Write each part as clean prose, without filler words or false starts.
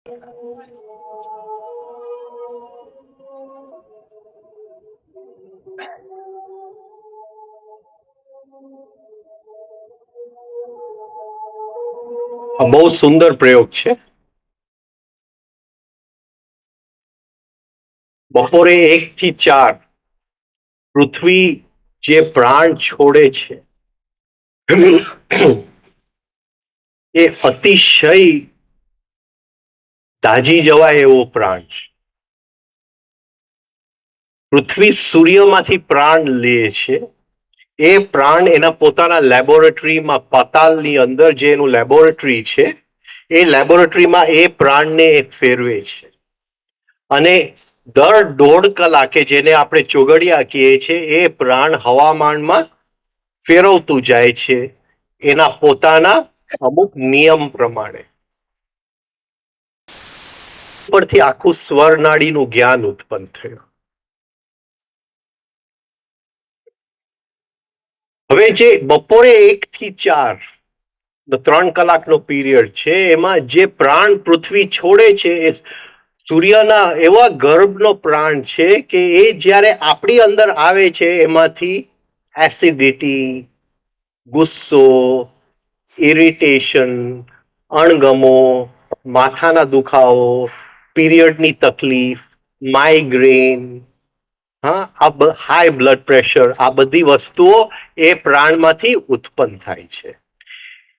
બહુ સુંદર પ્રયોગ છે. બપોરે 1 થી 4 પૃથ્વી જે પ્રાણ છોડે છે એ અતિશય દાજી જવાય એવો પ્રાણ છે. પૃથ્વી સૂર્યમાંથી પ્રાણ લે છે. એ પ્રાણ એના પોતાના લેબોરેટરીમાં પાતાલની અંદર જે એનું લેબોરેટરી છે એ લેબોરેટરીમાં એ પ્રાણને ફેરવે છે અને દર 1.5 કલાકે જેને આપણે ચોઘડિયા કહીએ છીએ એ પ્રાણ હવામાનમાં ફેરવતું જાય છે એના પોતાના અમુક નિયમ પ્રમાણે. પરથી આખું સ્વરનાડીનું જ્ઞાન ઉત્પન્ન થયું. હવે જે બપોરે 1 થી 4 3 કલાકનો પીરિયડ છે એમાં જે પ્રાણ પૃથ્વી છોડે છે એ સૂર્યના એવા ગર્ભનો પ્રાણ છે કે એ જ્યારે આપણી અંદર આવે છે એમાંથી એસિડિટી, ગુસ્સો, ઇરિટેશન, અણગમો, માથાના દુખાવો, પીરિયડની તકલીફ, માઇગ્રેન, હાઈ બ્લડ પ્રેશર, આ બધી વસ્તુઓ એ પ્રાણમાંથી ઉત્પન્ન થાય છે.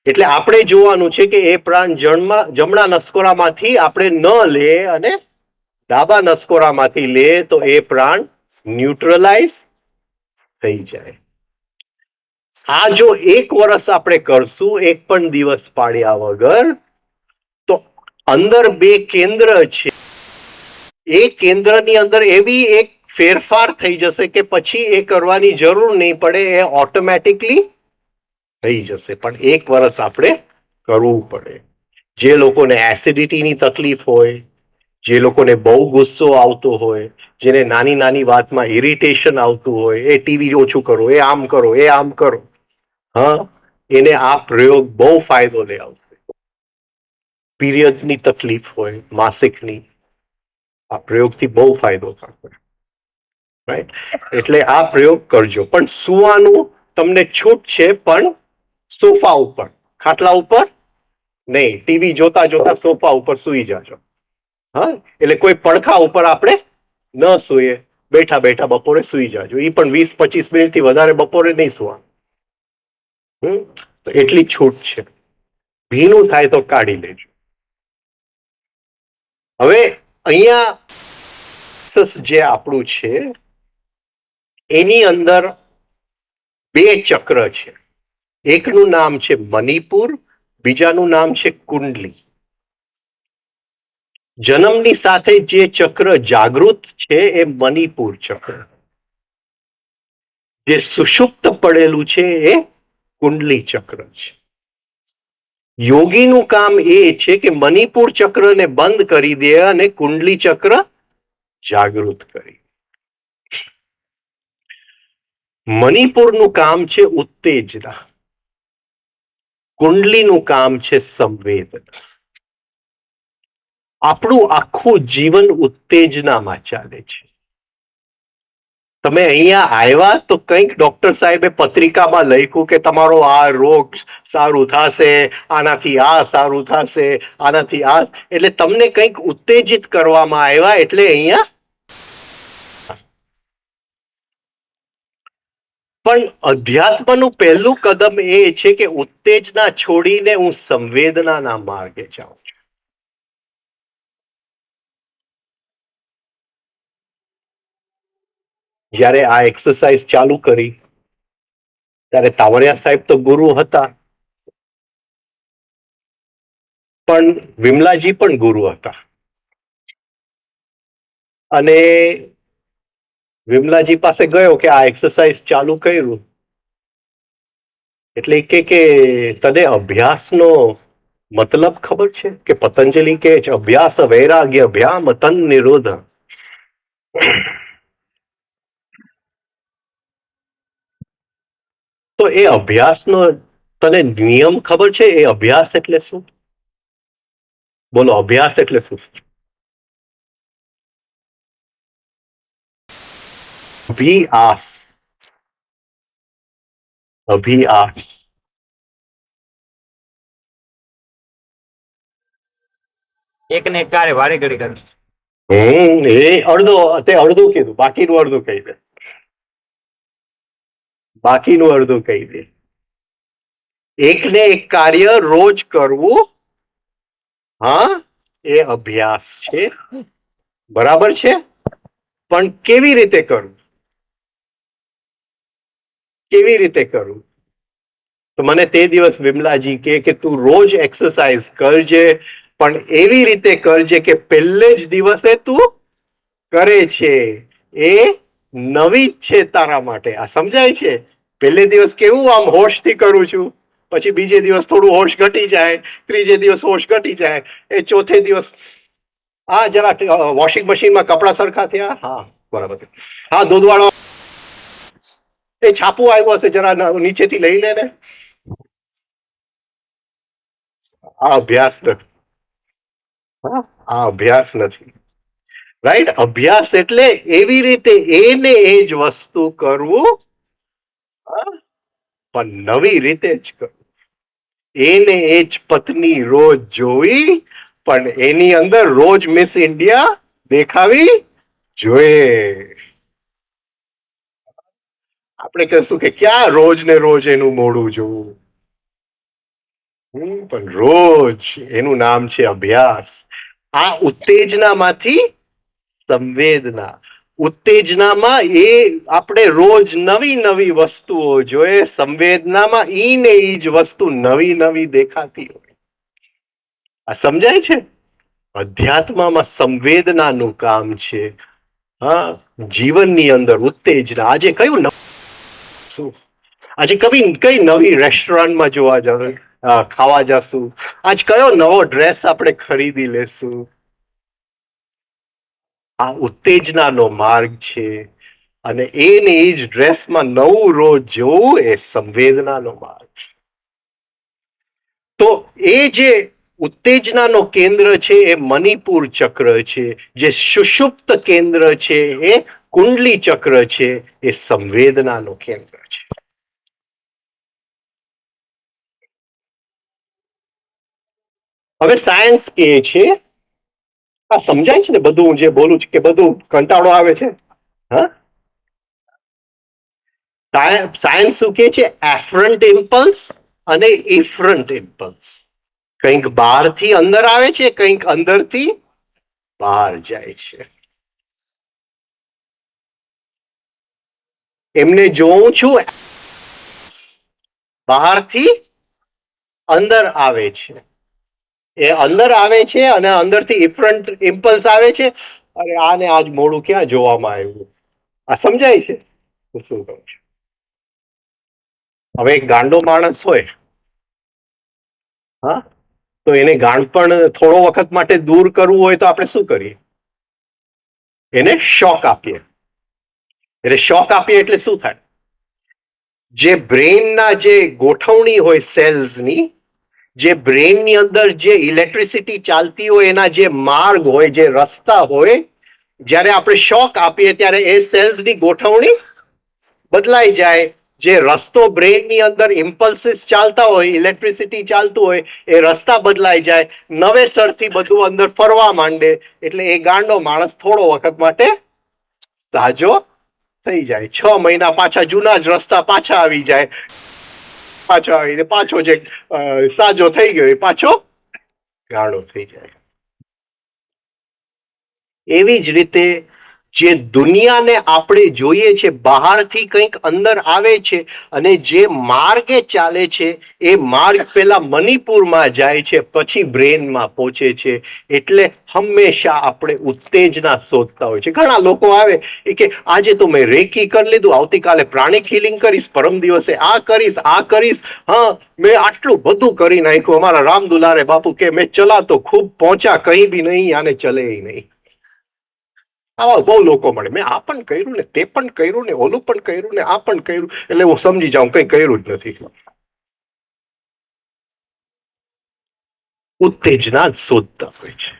એટલે આપણે જોવાનું છે કે એ પ્રાણ જમણા નસકોરામાંથી આપણે ન લે અને ડાબા નસકોરામાંથી લે તો એ પ્રાણ ન્યુટ્રલાઇઝ થઈ જાય. આ જો 1 વર્ષ આપણે કરશું એક પણ દિવસ પાડ્યા વગર તો અંદર 2 કેન્દ્ર છે એ કેન્દ્રની અંદર એવી એક ફેરફાર થઈ જશે કે પછી એ કરવાની જરૂર નહીં પડે, એ ઓટોમેટિકલી થઈ જશે. પણ 1 વર્ષ આપણે કરવું પડે. જે લોકોને એસિડિટીની તકલીફ હોય, જે લોકોને બહુ ગુસ્સો આવતો હોય, જેને નાની નાની વાતમાં ઇરિટેશન આવતું હોય, એ ટીવી ઓછું કરો, એ આમ કરો, એ આમ કરો, એને આ પ્રયોગ બહુ ફાયદો લઈ આવશે. પીરિયડ્સની તકલીફ હોય, માસિકની, આ પ્રયોગથી બહુ ફાયદો થશે. રાઈટ? એટલે આ પ્રયોગ કરજો. પણ સુવાનું તમને છૂટ છે, પણ સોફા ઉપર, ખાટલા ઉપર નહીં. ટીવી જોતા જોતા સોફા ઉપર સુઈ જાજો. એટલે કોઈ પડખા ઉપર આપણે ન સુઈએ. બેઠા બેઠા બપોરે સુઈ જાજો. એ પણ 20-25 મિનિટથી વધારે બપોરે નહીં સુવાનું. તો એટલી છૂટ છે. ભીનું થાય તો કાઢી લેજો. હવે અહીંયા જે આપણું છે એની અંદર 2 ચક્ર છે. એકનું નામ છે મણિપુર, બીજાનું નામ છે કુંડલી. જન્મની સાથે જે ચક્ર જાગૃત છે એ મણિપુર ચક્ર, જે સુષુપ્ત પડેલું છે એ કુંડલી ચક્ર છે. યોગીનું કામ એ છે કે મણિપુર ચક્રને બંધ કરી દે અને કુંડલી ચક્ર જાગૃત કરી. મણિપુરનું કામ છે ઉત્તેજના, કુંડલીનું કામ છે સંવેદના. આપણું આખું જીવન ઉત્તેજનામાં ચાલે છે. તમે અહીંયા આવ્યા તો કંઈક ડોક્ટર સાહેબે પત્રિકામાં લખ્યું કે તમારો આ રોગ સારું થશે, આનાથી આ સારું થશે, આનાથી આ, એટલે તમને કંઈક ઉત્તેજિત કરવામાં આવ્યા, એટલે અહીંયા. પણ અધ્યાત્મનું પહેલું કદમ એ છે કે ઉત્તેજના છોડીને હું સંવેદનાના માર્ગે જાઉં છું. જ્યારે આ એક્સરસાઇઝ ચાલુ કરી ત્યારે તાવડિયા સાહેબ તો ગુરુ હતા, પણ વિમલાજી પણ ગુરુ હતા. અને વિમલાજી પાસે ગયો કે આ એક્સરસાઇઝ ચાલુ કર્યું એટલે કે તને અભ્યાસનો મતલબ ખબર છે? કે પતંજલિ કે અભ્યાસ વૈરાગ્ય અભ્યામ તન નિરોધ. તો એ અભ્યાસનો તને નિયમ ખબર છે? એ અભ્યાસ એટલે શું? બોલો, અભ્યાસ એટલે શું? અભ્યાસ. અભ્યાસ. એક ને એક કાર્ય વારે ઘડી કરવું. એ અડધું કીધું, બાકીનું અડધું કહી દે. બાકીનું અડધું કહી દે. એક ને એક કાર્ય રોજ કરવું, હા, એ અભ્યાસ છે. બરાબર છે. પણ કેવી રીતે કરવું? કેવી રીતે કરવું? તો મને તે દિવસ વિમલાજી કે તું રોજ એક્સરસાઇઝ કરજે, પણ એવી રીતે કરજે કે પહેલે જ દિવસે તું કરે છે એ નવી જ છે તારા માટે. આ સમજાય છે? પહેલે દિવસ કેવું આમ હોશથી કરું છું, પછી બીજે દિવસ થોડું હોશ ઘટી જાય, ત્રીજે દિવસ હોશ ઘટી જાય, એ ચોથે દિવસ હા જરા વોશિંગ મશીનમાં કપડા સરખા થયા, હા બરાબર, હા દૂધવાળો એ છાપું આવ્યું હશે, જરા નીચેથી લઈ લે ને. આ અભ્યાસ નથી. આ અભ્યાસ નથી. રાઈટ? અભ્યાસ એટલે એવી રીતે એને એ જ વસ્તુ કરવું, પણ નવી રીતે જ કરવું. એને એ જ પત્ની રોજ જોવી, પણ એની અંદર રોજ મિસ ઇન્ડિયા દેખાવી જોઈએ. આપણે કહીશું કે ક્યાં રોજ ને રોજ એનું મોડું જોવું, પણ રોજ એનું નામ છે અભ્યાસ. આ ઉત્તેજનામાંથી સંવેદના. ઉત્તેજનામાં એ આપણે રોજ નવી નવી વસ્તુઓ જોઈએ, સંવેદનામાં ઈ ને ઈ જ વસ્તુ નવી નવી દેખાતી હોય. આ સમજાય છે? અધ્યાત્મમાં સંવેદનાનું કામ છે. હા, જીવનની અંદર ઉત્તેજના. આજે કયું શું? આજે કઈ નવી રેસ્ટોરન્ટમાં જોવા જવું, ખાવા જશું? આજ કયો નવો ડ્રેસ આપણે ખરીદી લેશું? આ ઉત્તેજનાનો માર્ગ છે. અને એને એ જ ડ્રેસમાં નવું રોજ જોવું, એ સંવેદનાનો માર્ગ છે. તો એ જે ઉત્તેજનાનો કેન્દ્ર છે એ મણિપુર ચક્ર છે. જે સુષુપ્ત કેન્દ્ર છે એ કુંડલી ચક્ર છે. એ સંવેદનાનો કેન્દ્ર છે. હવે સાયન્સ કહે છે, આ સમજાય છે ને બધું જે બોલું છું, કે બધું કંટાળો આવે છે? હા, સાયન્સ શું કહે છે? એફરન્ટ ઇમ્પલ્સ અને ઇફરન્ટ ઇમ્પલ્સ. કંઈક બહારથી અંદર આવે છે, કંઈક અંદરથી બહાર જાય છે. એમને જોઉં છું, બહારથી અંદર આવે છે. એ અંદર આવે છે અને અંદરથી ઇફરન્ટ ઇમ્પલ્સ આવે છે. અરે આને આજ મોડું ક્યાં જોવામાં આવ્યું? આ સમજાય છે? શું કહું છું? હવે એક ગાંડો માણસ હોય, હા, તો એને ગાંડપણ થોડો વખત માટે દૂર કરવું હોય તો આપણે શું કરીએ? એને શોક આપીએ. એટલે શોક આપીએ એટલે શું થાય? જે બ્રેઇનના જે ગોઠવણી હોય સેલ્સની, જે બ્રેઇનની અંદર જે ઇલેક્ટ્રિસિટી ચાલતી હોય, એના જે માર્ગ હોય, જે રસ્તા હોય, જ્યારે આપણે શોક આપીએ ત્યારે એ સેલ્સની ગોઠવણી બદલાઈ જાય. જે રસ્તો બ્રેઇનની અંદર ઇમ્પલ્સિસ ચાલતા હોય, ઇલેક્ટ્રિસિટી ચાલતું હોય, એ રસ્તા બદલાઈ જાય, નવેસરથી બધું અંદર ફરવા માંડે. એટલે એ ગાંડો માણસ થોડો વખત માટે તાજો થઈ જાય. 6 મહિના પાછા જૂના જ રસ્તા પાછા આવી જાય. પાછો આવીને પાછો જે સાજો થઈ ગયો એ પાછો ગાળો થઈ જાય. એવી જ રીતે જે દુનિયાને આપણે જોઈએ છે, બહારથી કંઈક અંદર આવે છે, અને જે માર્ગે ચાલે છે એ માર્ગ પેલા મણિપુરમાં જાય છે, પછી બ્રેનમાં પહોંચે છે. એટલે હંમેશા આપણે ઉત્તેજના શોધતા હોય છે. ઘણા લોકો આવે એ કે આજે તો મેં રેકી કરી લીધું, આવતીકાલે પ્રાણિક હિલિંગ કરીશ, પરમ દિવસે આ કરીશ, આ કરીશ. હા, મેં આટલું બધું કરી નાખ્યું. અમારા રામ દુલારે બાપુ કે મેં ચલા તો ખૂબ પહોંચા, કहीं भी નહીં આને ચલે નહીં. આવા બહુ લોકો મળે. મેં આ પણ કર્યું ને, તે પણ કર્યું ને, ઓલું પણ કર્યું ને, આ પણ કર્યું. એટલે હું સમજી જાઉં કંઈ કર્યું જ નથી. ઉત્તેજના જ શોધતા હોય છે,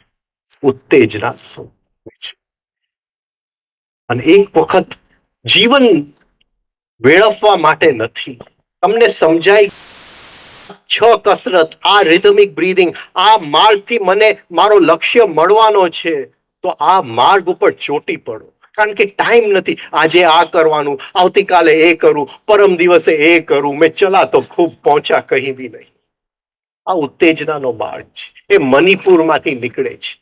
ઉત્તેજના શોધતા હોય છે. અને એક વખત જીવન વેડફવા માટે નથી. તમને સમજાય 6 કસરત, આ રિધમિક બ્રીધિંગ, આ માર્ગથી મને મારો લક્ષ્ય મળવાનો છે, તો આ માર્ગ ઉપર ચોટી પડો. કારણ કે ટાઈમ નથી. આજે આ કરવાનું, આવતીકાલે એ કરું, પરમ દિવસે એ કરું, મેં ચલા તો ખૂબ પહોંચા કહી બી નહીં. આ ઉત્તેજનાનો માર્ગ છે, એ મણિપુરમાંથી નીકળે છે.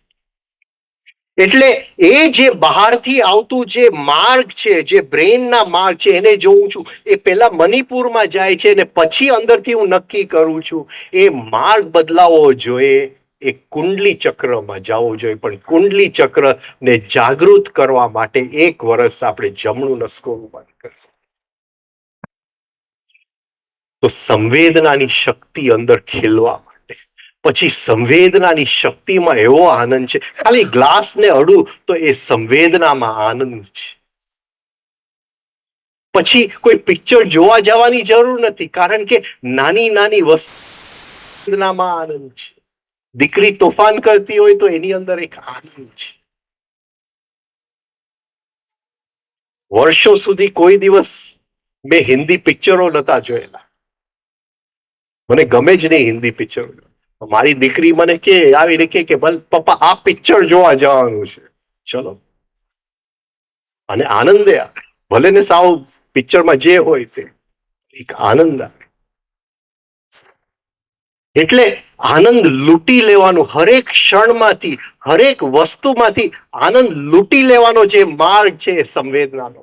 એટલે એ જે બહારથી આવતું જે માર્ગ છે, જે બ્રેનના માર્ગ છે, એને જોઉં છું. એ પહેલા મણિપુરમાં જાય છે અને પછી અંદરથી હું નક્કી કરું છું. એ માર્ગ બદલાવો જોઈએ, એ કુંડલી ચક્રમાં જવો જોઈએ. પણ કુંડલી ચક્રને જાગૃત કરવા માટે 1 વર્ષ આપણે જમણું નસકોરું બંધ કરશું. તો સંવેદનાની શક્તિ અંદર ખીલવા માટે, પછી સંવેદનાની શક્તિમાં એવો આનંદ છે. ખાલી ગ્લાસને અડું તો એ સંવેદનામાં આનંદ છે. પછી કોઈ પિક્ચર જોવા જવાની જરૂર નથી, કારણ કે નાની નાની વસ્તુમાં આનંદ છે. દીકરી તોફાન કરતી હોય તો એની અંદર એક આનંદ છે. વર્ષો સુધી કોઈ દિવસ મેં હિન્દી પિક્ચરો નતા જોયેલા. મને ગમે જ નહીં હિન્દી પિક્ચર. મારી દીકરી મને કે આવીને કે પપ્પા આ પિક્ચર જોવા જવાનું છે, ચલો. અને આનંદ આવે, ભલે ને સાવ પિક્ચરમાં જે હોય તે, એક આનંદ આવે. એટલે આનંદ લૂંટી લેવાનો, હરેક ક્ષણમાંથી, હરેક વસ્તુમાંથી આનંદ લૂંટી લેવાનો જે માર્ગ છે એ સંવેદનાનો.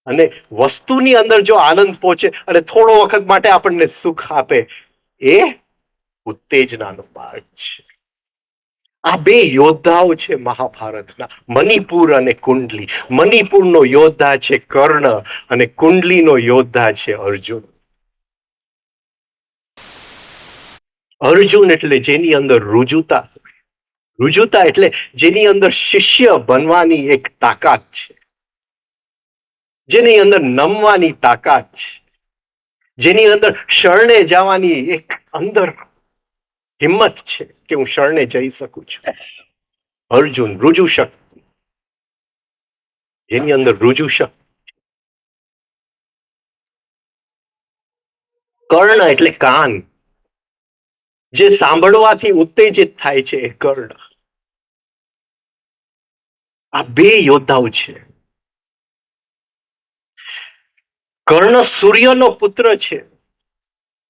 અને વસ્તુની અંદર જો આનંદ પહોંચે અને થોડો વખત માટે આપણને સુખ આપે, એ ઉત્તેજનાનો માર્ગ છે. આ 2 યોદ્ધાઓ છે મહાભારતના, મણિપુર અને કુંડલી. મણિપુરનો યોદ્ધા છે કર્ણ અને કુંડલીનો યોદ્ધા છે અર્જુન. અર્જુન એટલે જેની અંદર રુજુતા, રુજુતા એટલે જેની અંદર શિષ્ય બનવાની એક તાકાત છે, જેની અંદર નમવાની તાકાત છે, જેની અંદર શરણે જવાની એક અંદર હિંમત છે કે હું શરણે જઈ શકું છું. અર્જુન રુજુ શક્તિ, જેની અંદર રુજુ શક્તિ. કર્ણ એટલે કાન, જે સાંભળવાથી ઉત્તેજિત થાય છે, એ કર્ણ. આ 2 યોદ્ધાઓ છે. કર્ણ સૂર્યનો પુત્ર છે,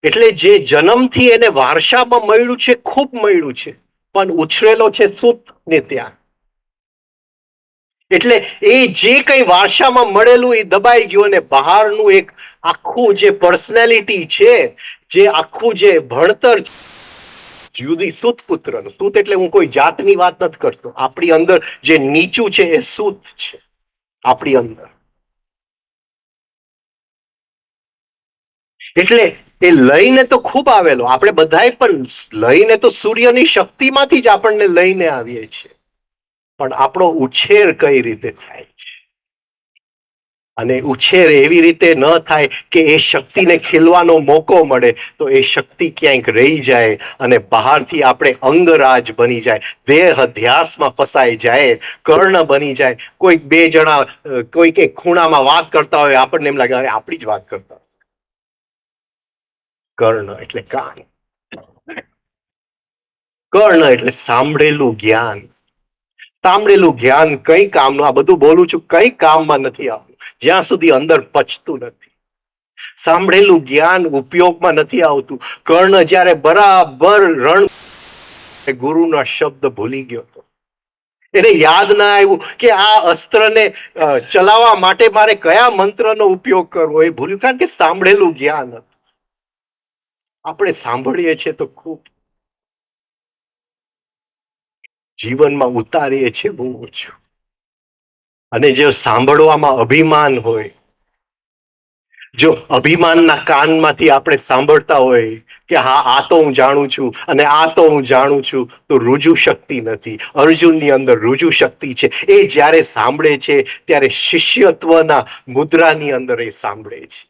એટલે જે જન્મથી એને વારસામાં મળ્યું છે, ખૂબ મળ્યું છે, પણ ઉછરેલો છે સૂત ને ત્યાં. એટલે એ જે કઈ વારસામાં મળેલું એ દબાઈ ગયું અને બહારનું એક આખું જે પર્સનાલિટી છે, જે આખું જે ભણતર જુદી સૂત પુત્રનું. સૂત એટલે હું કોઈ જાતની વાત નથી કરતો. આપણી અંદર જે નીચું છે એ સૂત છે આપણી અંદર. એટલે એ લઈને તો ખૂબ આવેલો, આપણે બધાય પણ લઈને તો સૂર્યની શક્તિમાંથી જ આપણને લઈને આવીએ છીએ. પણ આપણો ઉછેર કઈ રીતે થાય છે, અને ઉછેર એવી રીતે ન થાય કે એ શક્તિને ખીલવાનો મોકો મળે તો એ શક્તિ ક્યાંક રહી જાય અને બહારથી આપણે અંગરાજ બની જાય, દેહ અધ્યાસમાં ફસાઈ જાય, કર્ણ બની જાય. કોઈક 2 જણા કોઈક એક ખૂણામાં વાત કરતા હોય, આપણને એમ લાગે અરે આપણી જ વાત કરતા. કર્ણ એટલે કાન, કર્ણ એટલે સાંભળેલું જ્ઞાન. સાંભળેલું જ્ઞાન કઈ કામનું, આ બધું બોલું છું કઈ કામમાં નથી આવતું જ્યાં સુધી અંદર પચતું નથી. સાંભળેલું જ્ઞાન ઉપયોગમાં નથી આવતું. કર્ણ જ્યારે બરાબર રણ, ગુરુના શબ્દ ભૂલી ગયો હતો. એને યાદ ના આવ્યું કે આ અસ્ત્રને ચલાવવા માટે મારે કયા મંત્રનો ઉપયોગ કરવો, એ ભૂલ્યું, કારણ કે સાંભળેલું જ્ઞાન હતું. આપણે સાંભળીએ છીએ તો ખૂબ, જીવનમાં ઉતારીએ છીએ બહુ ઓછું. અને જો સાંભળવામાં અભિમાન હોય, જો અભિમાનના કાનમાંથી આપણે સાંભળતા હોય કે હા આ તો હું જાણું છું અને આ તો હું જાણું છું, તો રુજુ શક્તિ નથી. અર્જુનની અંદર રુજુ શક્તિ છે. એ જ્યારે સાંભળે છે ત્યારે શિષ્યત્વના મુદ્રાની અંદર એ સાંભળે છે.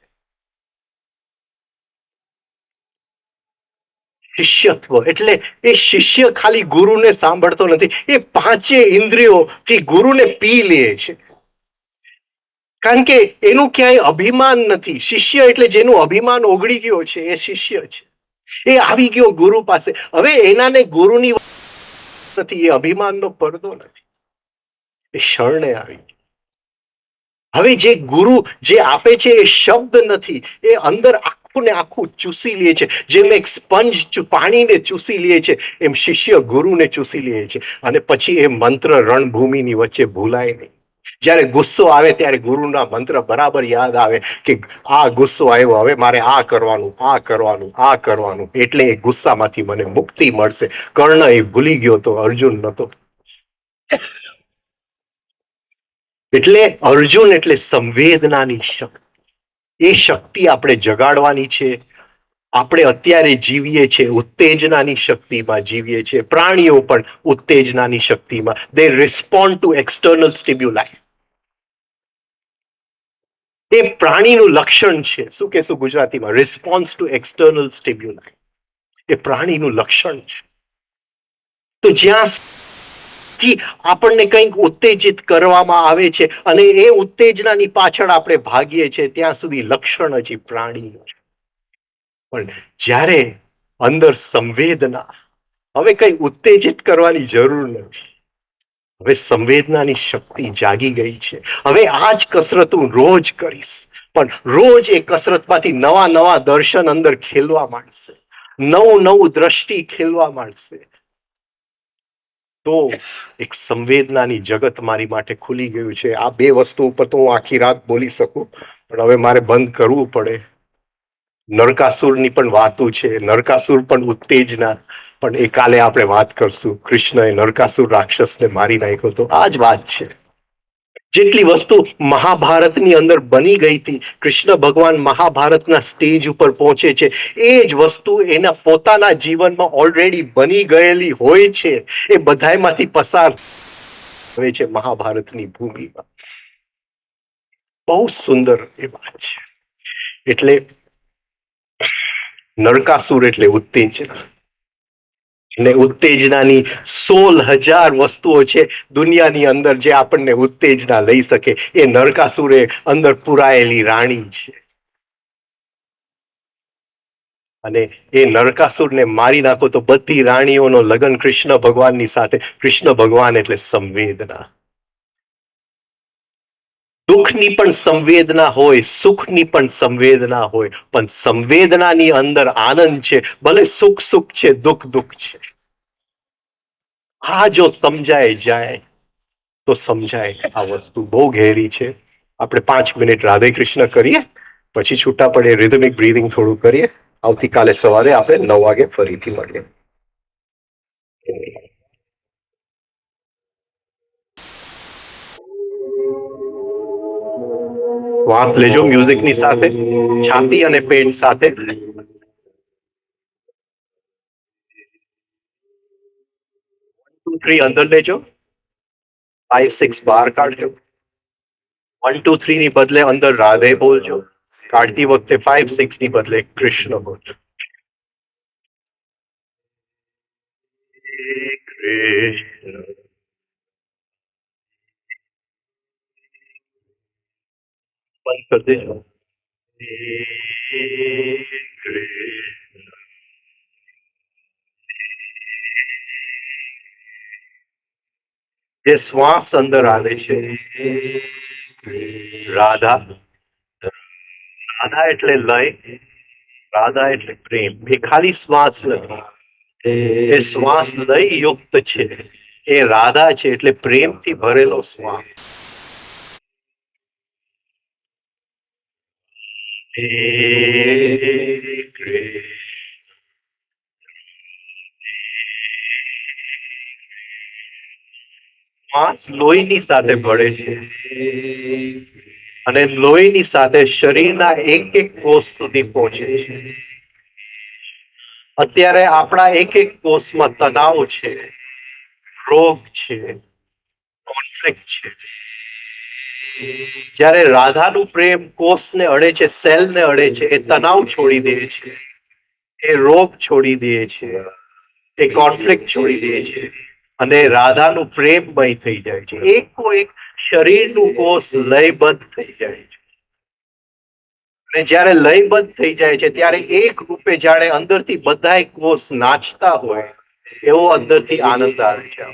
શિષ્યત્વ એટલે એ શિષ્ય ખાલી ગુરુને સાંભળતો નથી, એ પાંચે ઇન્દ્રિયોથી ગુરુને પી લે છે. કારણ કે એનું ક્યાંય અભિમાન નથી. શિષ્ય એટલે જેનું અભિમાન ઓગળી ગયો છે એ શિષ્ય છે. એ આવી ગયો ગુરુ પાસે. હવે એનાને ગુરુની નથી, એ અભિમાનનો પડદો નથી, એ શરણે આવી ગયો. હવે જે ગુરુ જે આપે છે એ શબ્દ નથી, એ અંદર આખું ને આખું ચૂસી લે છે. જેમ એક સ્પંજ પાણીને ચૂસી લે છે, એમ શિષ્ય ગુરુને ચૂસી લે છે. અને પછી એ મંત્ર રણભૂમિની વચ્ચે ભૂલાય નહીં. જ્યારે ગુસ્સો આવે ત્યારે ગુરુના મંત્ર બરાબર યાદ આવે કે આ ગુસ્સો આવ્યો, હવે મારે આ કરવાનું, આ કરવાનું, આ કરવાનું, એટલે એ ગુસ્સામાંથી મને મુક્તિ મળશે. કર્ણ એ ભૂલી ગયો તો અર્જુન નતો. એટલે અર્જુન એટલે સંવેદનાની શક્તિ. એ શક્તિ આપણે જગાડવાની છે. આપણે અત્યારે જીવીએ છીએ ઉત્તેજનાની શક્તિમાં જીવીએ છીએ. પ્રાણીઓ પણ ઉત્તેજનાની શક્તિમાં. They respond to external stimuli. એ પ્રાણીનું લક્ષણ છે. શું કહેશું ગુજરાતીમાં? Response to external stimuli. એ પ્રાણીનું લક્ષણ છે. તો જ્યાં આપણને કંઈક ઉત્તેજિત કરવામાં આવે છે અને એ ઉત્તેજનાની પાછળ આપણે ભાગીએ છીએ, ત્યાં સુધી લક્ષણ હજી પ્રાણીનું છે. પણ જ્યારે અંદર સંવેદના, હવે કઈ ઉત્તેજિત કરવાની જરૂર નથી, હવે સંવેદનાની શક્તિ જાગી ગઈ છે. હવે આ જ કસરત હું રોજ કરીશ, પણ રોજ એ કસરતમાંથી નવા નવા દર્શન અંદર ખેલવા માંડશે, નવું નવું દ્રષ્ટિ ખેલવા માંડશે. તો એક સંવેદનાની જગત મારી માટે ખુલી ગયું છે. આ બે વસ્તુ ઉપર તો હું આખી રાત બોલી શકું, પણ હવે મારે બંધ કરવું પડે. નરકાસુરની પણ વાતો છે, નરકાસુર પણ ઉત્તેજના, પણ એ કાલે આપણે વાત કરશું. કૃષ્ણએ નરકાસુર રાક્ષસને મારી નાખ્યો, તો આ જ વાત છે. જેટલી વસ્તુ મહાભારતની અંદર બની ગઈ હતી, કૃષ્ણ ભગવાન મહાભારતના સ્ટેજ ઉપર પહોંચે છે, એ જ વસ્તુ એના પોતાના જીવનમાં ઓલરેડી બની ગયેલી હોય છે. એ બધાયમાંથી પસાર હોય છે મહાભારતની ભૂમિમાં. બહુ સુંદર એ વાત છે. એટલે નરકાસુર એટલે ઉત્તેજના. ને ઉત્તેજનાની 16,000 વસ્તુઓ છે દુનિયાની અંદર જે આપણને ઉત્તેજના લઈ શકે. એ નરકાસુરે અંદર પુરાયેલી રાણી છે. અને એ નરકાસુરને મારી નાખો તો બધી રાણીઓનો લગ્ન કૃષ્ણ ભગવાનની સાથે. કૃષ્ણ ભગવાન એટલે સંવેદના. દુઃખની પણ સંવેદના હોય, સુખની પણ સંવેદના હોય, પણ સંવેદનાની અંદર આનંદ છે. ભલે સુખ સુખ છે, દુઃખ દુઃખ છે. આ જો સમજાય જાય તો સમજાય. આ વસ્તુ બહુ ઘેરી છે. આપણે 5 મિનિટ રાધે કૃષ્ણ કરીએ, પછી છૂટા પડે રિધમિક બ્રીધિંગ થોડું કરીએ. આવતીકાલે સવારે આપણે 9 વાગે ફરીથી મળીએ. શ્વાસ લેજો મ્યુઝિકની સાથે, છાતી અને પેટ સાથે. 1 2 3 અંદર લેજો, 5 6 બહાર કાઢજો. 1 2 3 ની બદલે અંદર રાધે બોલજો. કાઢતી વખતે 5 6 ની બદલે કૃષ્ણ બોલજો. કૃષ્ણ બંધ કરી દેજો. જે શ્વાસ અંદર આવે છે રાધા, રાધા એટલે લય, રાધા એટલે પ્રેમ. એ ખાલી શ્વાસ નથી, એ શ્વાસ લય યુક્ત છે. એ રાધા છે એટલે પ્રેમથી ભરેલો શ્વાસ. શ્વાસ લોહીની સાથે ભળે છે અને લોહીની સાથે શરીરના એક એક કોષ સુધી પહોંચે છે. અત્યારે આપણા એક એક કોષમાં તણાવ છે, રોગ છે, કોન્ફ્લિક્ટ છે. જ્યારે રાધાનું પ્રેમ કોષને અડે છે, સેલને અડે છે, એ તણાવ છોડી દે છે. એ રોગ છોડી દે છે, એ કોન્ફ્લિક્ટ છોડી દે છે અને રાધાનું પ્રેમમય થઈ જાય છે. એક શરીરનું કોષ લયબદ્ધ થઈ જાય છે અને જ્યારે લયબદ્ધ થઈ જાય છે ત્યારે એક રૂપે જાણે અંદરથી બધાય કોષ નાચતા હોય એવો અંદરથી આનંદ આવે છે.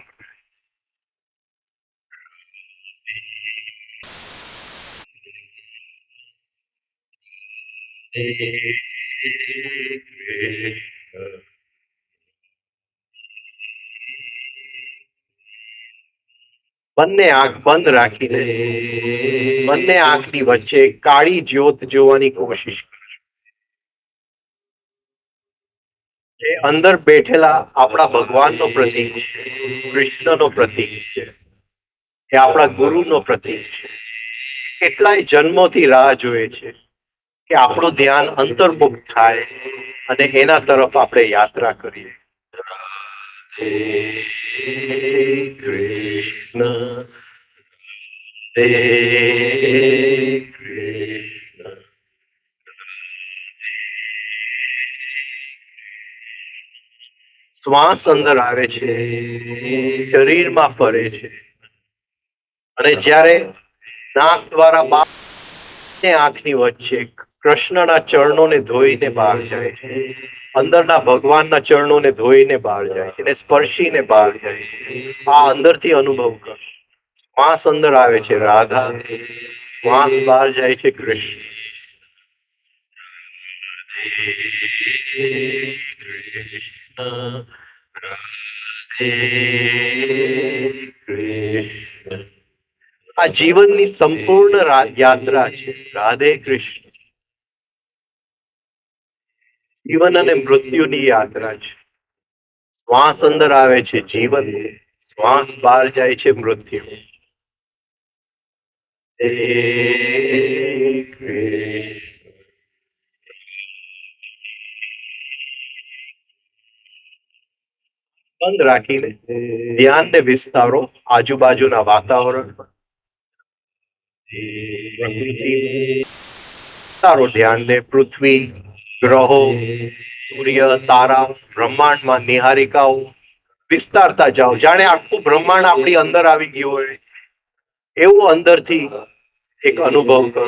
બંને આંખ બંધ રાખીને બંને આંખની વચ્ચે કાળી જ્યોત જોવાની કોશિશ કરો. એ અંદર બેઠેલા આપણા ભગવાનનો પ્રતીક છે, કૃષ્ણનો પ્રતીક છે, એ આપણા ગુરુનો પ્રતીક છે. કેટલાય જન્મોથી રાહ જોએ છે કે આપણું ધ્યાન અંતર્મુખ થાય અને એના તરફ આપણે યાત્રા કરીએ. કૃષ્ણ કૃષ્ણ શ્વાસ અંદર આવે છે, શરીરમાં ફરે છે અને જ્યારે નાક દ્વારા આંખની વચ્ચે કૃષ્ણના ચરણોને ધોઈને બહાર જાય છે, અંદરના ભગવાનના ચરણોને ધોઈને બહાર જાય છે અને સ્પર્શીને બહાર જાય છે. આ અંદરથી અનુભવ કરો. શ્વાસ અંદર આવે છે રાધા, શ્વાસ બહાર જાય છે કૃષ્ણ. આ જીવનની સંપૂર્ણ યાત્રા છે. રાધે કૃષ્ણ. જીવન અને મૃત્યુની યાત્રા છે. શ્વાસ અંદર આવે છે જીવન, શ્વાસ બહાર જાય છે મૃત્યુ. બંધ રાખીને ધ્યાનને વિસ્તારો આજુબાજુના વાતાવરણ, વિસ્તારો ધ્યાનને પૃથ્વી, ગ્રહો, સૂર્ય, તારા, બ્રહ્માંડમાં નિહારિકાઓ વિસ્તારતા જાઓ. જાણે આખું બ્રહ્માંડ આપણી અંદર આવી ગયું હોય એવું અંદરથી એક અનુભવ કરો,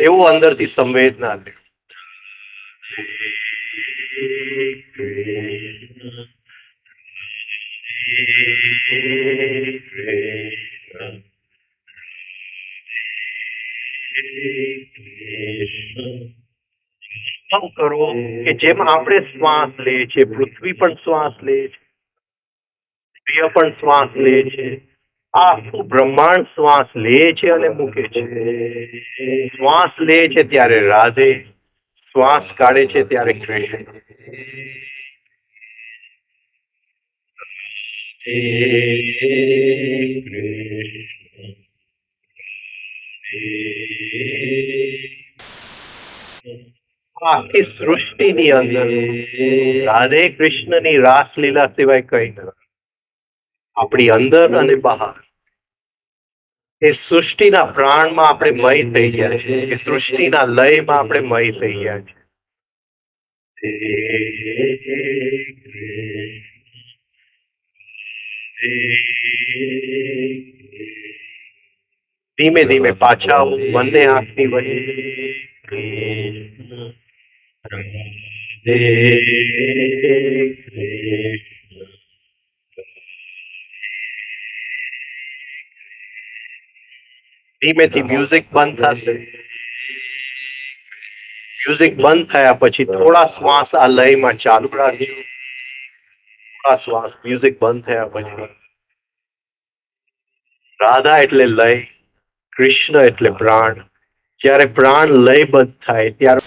એવું અંદરથી સંવેદના લે. કરો કે જેમ આપણે શ્વાસ લે છે, પૃથ્વી પણ શ્વાસ લે છે, સૂર્ય પણ શ્વાસ લે છે, આખું બ્રહ્માંડ શ્વાસ લે છે અને મૂકે છે. શ્વાસ લે છે ત્યારે રાધે, શ્વાસ કાઢે છે ત્યારે કૃષ્ણ. આખી સૃષ્ટિની અંદર રાધે કૃષ્ણની રાસલીલા સિવાય કઈ નથી. આપણી અંદર અને બહાર એ સૃષ્ટિના પ્રાણમાં આપણે મય થઈ ગયા છે, એ સૃષ્ટિના લયમાં આપણે મય થઈ ગયા છે. ધીમે ધીમે પાછા આવો બંને આંખની વચ્ચે. ધીમેથી મ્યુઝિક બંધ થશે. મ્યુઝિક બંધ થયા પછી થોડા શ્વાસ આ લયમાં ચાલુ રાખજો. થોડા શ્વાસ મ્યુઝિક બંધ થયા પછી. રાધા એટલે લય, કૃષ્ણ એટલે પ્રાણ. જ્યારે પ્રાણ લયબદ્ધ થાય ત્યારે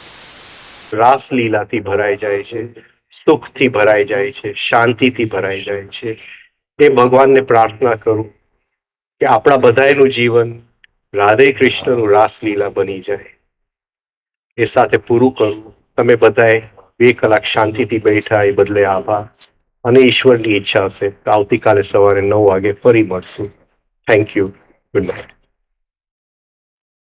રાસલીલાથી ભરાઈ જાય છે, સુખથી ભરાઈ જાય છે, શાંતિથી ભરાઈ જાય છે. એ ભગવાનને પ્રાર્થના કરું કે આપણા બધાનું જીવન રાધે કૃષ્ણનું રાસલીલા બની જાય. એ સાથે પૂરું કરું. તમે બધાએ 2 કલાક શાંતિથી બેઠા એ બદલે આભાર. અને ઈશ્વરની ઈચ્છા હશે તો આવતીકાલે સવારે 9 વાગે ફરી મળશું. Thank you. Good night.